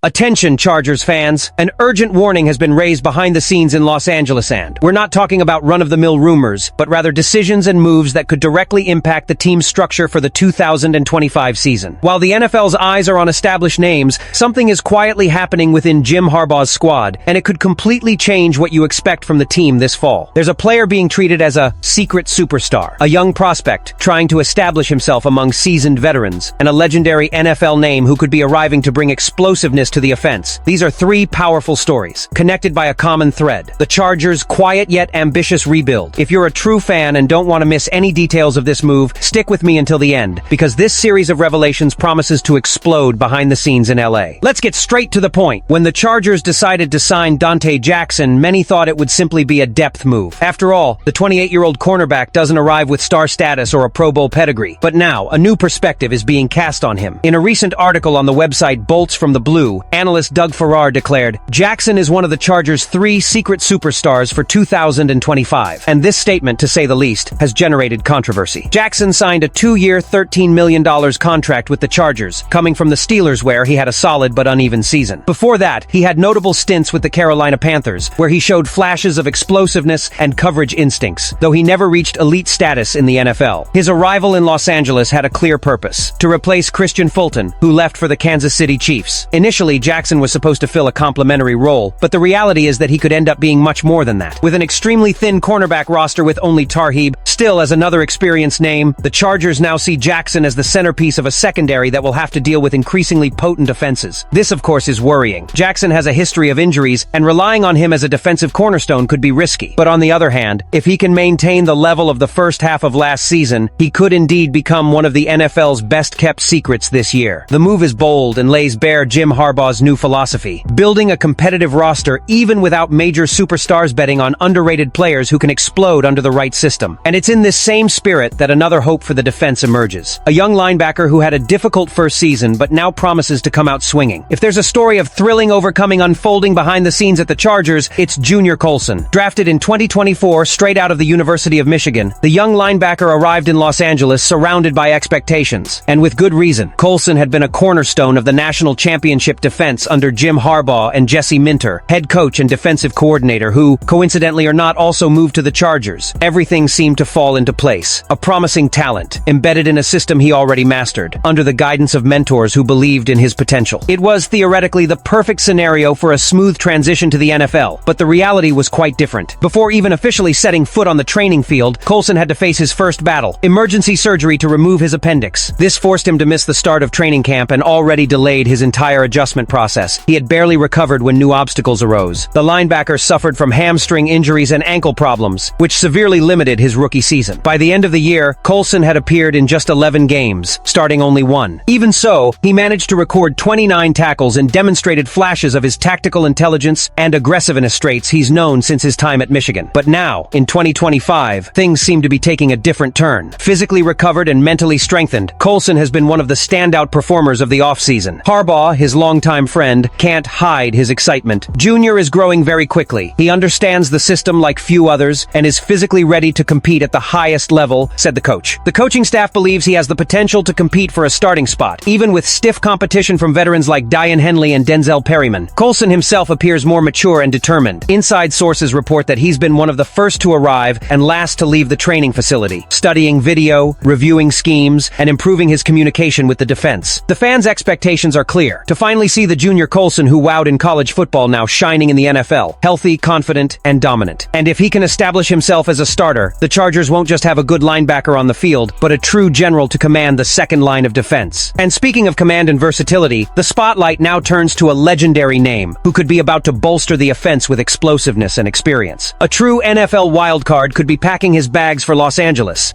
Attention, Chargers fans. An urgent warning has been raised behind the scenes in Los Angeles, and we're not talking about run-of-the-mill rumors, but rather decisions and moves that could directly impact the team's structure for the 2025 season. While the NFL's eyes are on established names, something is quietly happening within Jim Harbaugh's squad, and it could completely change what you expect from the team this fall. There's a player being treated as a secret superstar, a young prospect trying to establish himself among seasoned veterans, and a legendary NFL name who could be arriving to bring explosiveness to the offense. These are three powerful stories, connected by a common thread: the Chargers' quiet yet ambitious rebuild. If you're a true fan and don't want to miss any details of this move, stick with me until the end, because this series of revelations promises to explode behind the scenes in LA. Let's get straight to the point. When the Chargers decided to sign Dante Jackson, many thought it would simply be a depth move. After all, the 28-year-old cornerback doesn't arrive with star status or a Pro Bowl pedigree. But now, a new perspective is being cast on him. In a recent article on the website Bolts from the Blue, analyst Doug Farrar declared, "Jackson is one of the Chargers' three secret superstars for 2025. And this statement, to say the least, has generated controversy. Jackson signed a 2-year, $13 million contract with the Chargers, coming from the Steelers where he had a solid but uneven season. Before that, he had notable stints with the Carolina Panthers, where he showed flashes of explosiveness and coverage instincts, though he never reached elite status in the NFL. His arrival in Los Angeles had a clear purpose: to replace Christian Fulton, who left for the Kansas City Chiefs. Initially, Jackson was supposed to fill a complementary role, but the reality is that he could end up being much more than that. With an extremely thin cornerback roster with only Tarheeb still as another experienced name, the Chargers now see Jackson as the centerpiece of a secondary that will have to deal with increasingly potent offenses. This, of course, is worrying. Jackson has a history of injuries, and relying on him as a defensive cornerstone could be risky. But on the other hand, if he can maintain the level of the first half of last season, he could indeed become one of the NFL's best-kept secrets this year. The move is bold and lays bare Jim Harbaugh's new philosophy: building a competitive roster even without major superstars, betting on underrated players who can explode under the right system. And it's in this same spirit that another hope for the defense emerges. A young linebacker who had a difficult first season but now promises to come out swinging. If there's a story of thrilling overcoming unfolding behind the scenes at the Chargers, it's Junior Coulson. Drafted in 2024 straight out of the University of Michigan, the young linebacker arrived in Los Angeles surrounded by expectations. And with good reason. Coulson had been a cornerstone of the national championship defense under Jim Harbaugh and Jesse Minter, head coach and defensive coordinator, who, coincidentally or not, also moved to the Chargers. Everything seemed to fall into place. A promising talent, embedded in a system he already mastered, under the guidance of mentors who believed in his potential. It was theoretically the perfect scenario for a smooth transition to the NFL, but the reality was quite different. Before even officially setting foot on the training field, Coulson had to face his first battle: emergency surgery to remove his appendix. This forced him to miss the start of training camp and already delayed his entire adjustment process. He had barely recovered when new obstacles arose. The linebacker suffered from hamstring injuries and ankle problems, which severely limited his rookie season. By the end of the year, Coulson had appeared in just 11 games, starting only one. Even so, he managed to record 29 tackles and demonstrated flashes of his tactical intelligence and aggressiveness traits he's known since his time at Michigan. But now, in 2025, things seem to be taking a different turn. Physically recovered and mentally strengthened, Coulson has been one of the standout performers of the offseason. Harbaugh, his longtime friend, can't hide his excitement. Junior is growing very quickly. He understands the system like few others and is physically ready to compete at the highest level, said the coach. The coaching staff believes he has the potential to compete for a starting spot, even with stiff competition from veterans like Dion Henley and Denzel Perryman. Coulson himself appears more mature and determined. Inside sources report that he's been one of the first to arrive and last to leave the training facility, studying video, reviewing schemes, and improving his communication with the defense. The fans' expectations are clear: to finally see the Junior Coulson who wowed in college football now shining in the NFL, healthy, confident, and dominant. And if he can establish himself as a starter, the Chargers won't just have a good linebacker on the field, but a true general to command the second line of defense. And speaking of command and versatility, the spotlight now turns to a legendary name who could be about to bolster the offense with explosiveness and experience. A true NFL wildcard could be packing his bags for Los Angeles.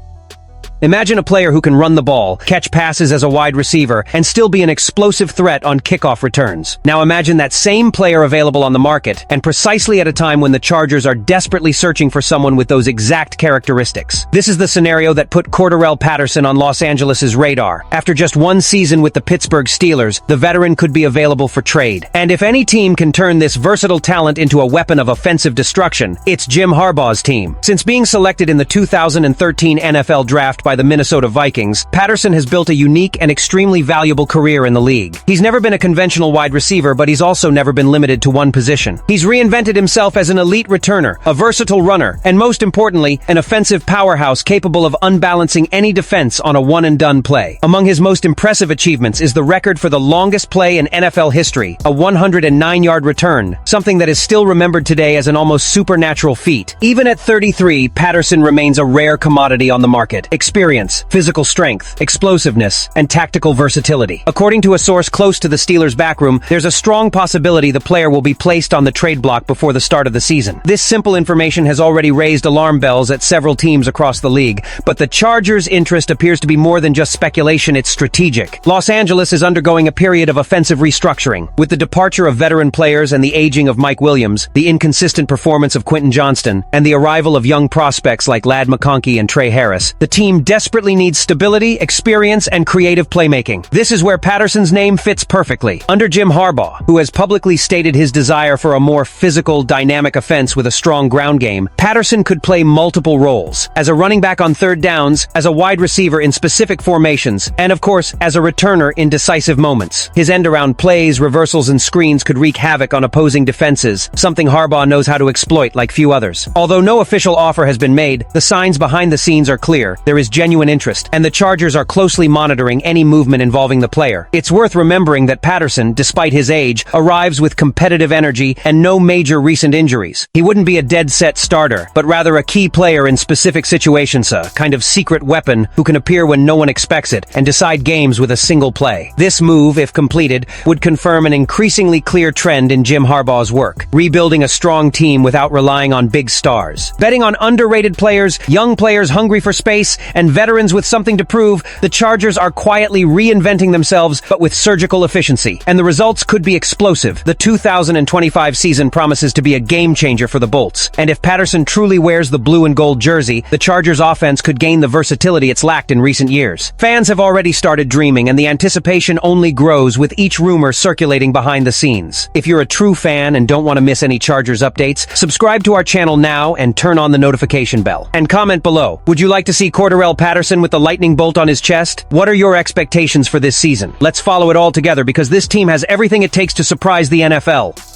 Imagine a player who can run the ball, catch passes as a wide receiver, and still be an explosive threat on kickoff returns. Now imagine that same player available on the market, and precisely at a time when the Chargers are desperately searching for someone with those exact characteristics. This is the scenario that put Cordarrelle Patterson on Los Angeles' radar. After just one season with the Pittsburgh Steelers, the veteran could be available for trade. And if any team can turn this versatile talent into a weapon of offensive destruction, it's Jim Harbaugh's team. Since being selected in the 2013 NFL Draft by by the Minnesota Vikings, Patterson has built a unique and extremely valuable career in the league. He's never been a conventional wide receiver, but he's also never been limited to one position. He's reinvented himself as an elite returner, a versatile runner, and most importantly, an offensive powerhouse capable of unbalancing any defense on a one-and-done play. Among his most impressive achievements is the record for the longest play in NFL history, a 109-yard return, something that is still remembered today as an almost supernatural feat. Even at 33, Patterson remains a rare commodity on the market. Experience, physical strength, explosiveness, and tactical versatility. According to a source close to the Steelers' backroom, there's a strong possibility the player will be placed on the trade block before the start of the season. This simple information has already raised alarm bells at several teams across the league, but the Chargers' interest appears to be more than just speculation, it's strategic. Los Angeles is undergoing a period of offensive restructuring. With the departure of veteran players and the aging of Mike Williams, the inconsistent performance of Quentin Johnston, and the arrival of young prospects like Ladd McConkey and Trey Harris, the team desperately needs stability, experience, and creative playmaking. This is where Patterson's name fits perfectly. Under Jim Harbaugh, who has publicly stated his desire for a more physical, dynamic offense with a strong ground game, Patterson could play multiple roles. As a running back on third downs, as a wide receiver in specific formations, and of course, as a returner in decisive moments. His end-around plays, reversals, and screens could wreak havoc on opposing defenses, something Harbaugh knows how to exploit like few others. Although no official offer has been made, the signs behind the scenes are clear. There is genuine interest, and the Chargers are closely monitoring any movement involving the player. It's worth remembering that Patterson, despite his age, arrives with competitive energy and no major recent injuries. He wouldn't be a dead-set starter, but rather a key player in specific situations, a kind of secret weapon who can appear when no one expects it and decide games with a single play. This move, if completed, would confirm an increasingly clear trend in Jim Harbaugh's work, rebuilding a strong team without relying on big stars. Betting on underrated players, young players hungry for space, and veterans with something to prove, the Chargers are quietly reinventing themselves, but with surgical efficiency. And the results could be explosive. The 2025 season promises to be a game-changer for the Bolts. And if Patterson truly wears the blue and gold jersey, the Chargers' offense could gain the versatility it's lacked in recent years. Fans have already started dreaming, and the anticipation only grows with each rumor circulating behind the scenes. If you're a true fan and don't want to miss any Chargers updates, subscribe to our channel now and turn on the notification bell. And comment below, would you like to see Cordarrelle Patterson with the lightning bolt on his chest? What are your expectations for this season? Let's follow it all together because this team has everything it takes to surprise the NFL.